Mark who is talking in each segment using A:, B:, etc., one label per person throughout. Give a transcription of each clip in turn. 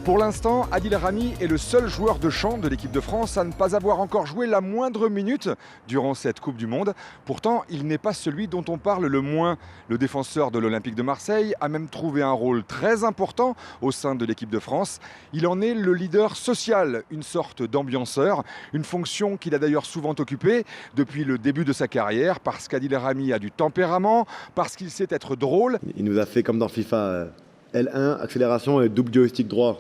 A: Pour l'instant, Adil Rami est le seul joueur de champ de l'équipe de France à ne pas avoir encore joué la moindre minute durant cette Coupe du Monde. Pourtant, il n'est pas celui dont on parle le moins. Le défenseur de l'Olympique de Marseille a même trouvé un rôle très important au sein de l'équipe de France. Il en est le leader social, une sorte d'ambianceur, une fonction qu'il a d'ailleurs souvent occupée depuis le début de sa carrière, parce qu'Adil Rami a du tempérament, parce qu'il sait être drôle.
B: Il nous a fait comme dans FIFA, L1, accélération et double joystick droit.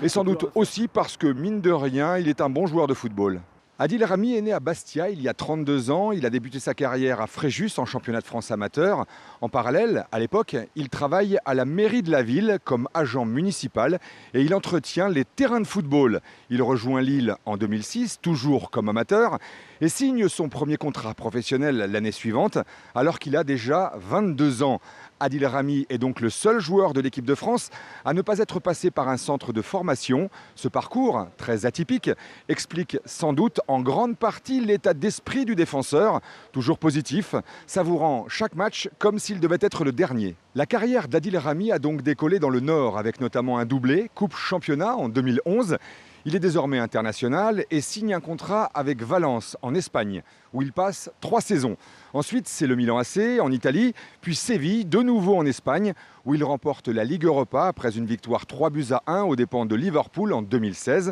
A: Et sans doute aussi parce que, mine de rien, il est un bon joueur de football. Adil Rami est né à Bastia il y a 32 ans. Il a débuté sa carrière à Fréjus en championnat de France amateur. En parallèle, à l'époque, il travaille à la mairie de la ville comme agent municipal et il entretient les terrains de football. Il rejoint Lille en 2006, toujours comme amateur, et signe son premier contrat professionnel l'année suivante, alors qu'il a déjà 22 ans. Adil Rami est donc le seul joueur de l'équipe de France à ne pas être passé par un centre de formation. Ce parcours, très atypique, explique sans doute en grande partie l'état d'esprit du défenseur, toujours positif, savourant chaque match comme s'il devait être le dernier. La carrière d'Adil Rami a donc décollé dans le Nord, avec notamment un doublé, Coupe Championnat en 2011. Il est désormais international et signe un contrat avec Valence en Espagne, où il passe 3 saisons. Ensuite, c'est le Milan AC en Italie, puis Séville, de nouveau en Espagne, où il remporte la Ligue Europa après une victoire 3-1 aux dépens de Liverpool en 2016.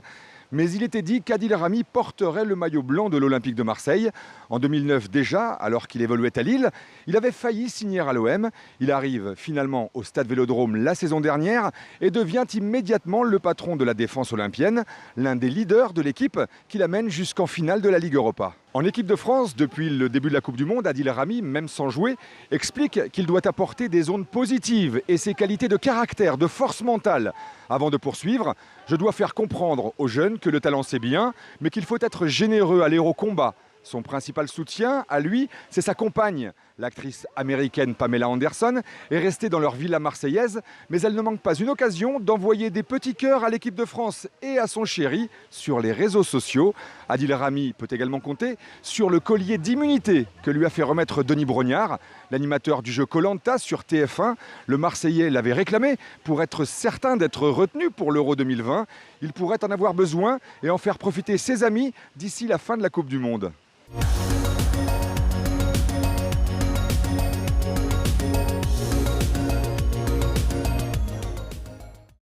A: Mais il était dit qu'Adil Rami porterait le maillot blanc de l'Olympique de Marseille. En 2009 déjà, alors qu'il évoluait à Lille, il avait failli signer à l'OM. Il arrive finalement au Stade Vélodrome la saison dernière et devient immédiatement le patron de la défense olympienne, l'un des leaders de l'équipe qui l'amène jusqu'en finale de la Ligue Europa. En équipe de France, depuis le début de la Coupe du Monde, Adil Rami, même sans jouer, explique qu'il doit apporter des ondes positives et ses qualités de caractère, de force mentale. Avant de poursuivre, je dois faire comprendre aux jeunes que le talent c'est bien, mais qu'il faut être généreux, aller au combat. Son principal soutien, à lui, c'est sa compagne. L'actrice américaine Pamela Anderson est restée dans leur villa marseillaise, mais elle ne manque pas une occasion d'envoyer des petits cœurs à l'équipe de France et à son chéri sur les réseaux sociaux. Adil Rami peut également compter sur le collier d'immunité que lui a fait remettre Denis Brognard, l'animateur du jeu Koh-Lanta sur TF1. Le Marseillais l'avait réclamé pour être certain d'être retenu pour l'Euro 2020. Il pourrait en avoir besoin et en faire profiter ses amis d'ici la fin de la Coupe du Monde.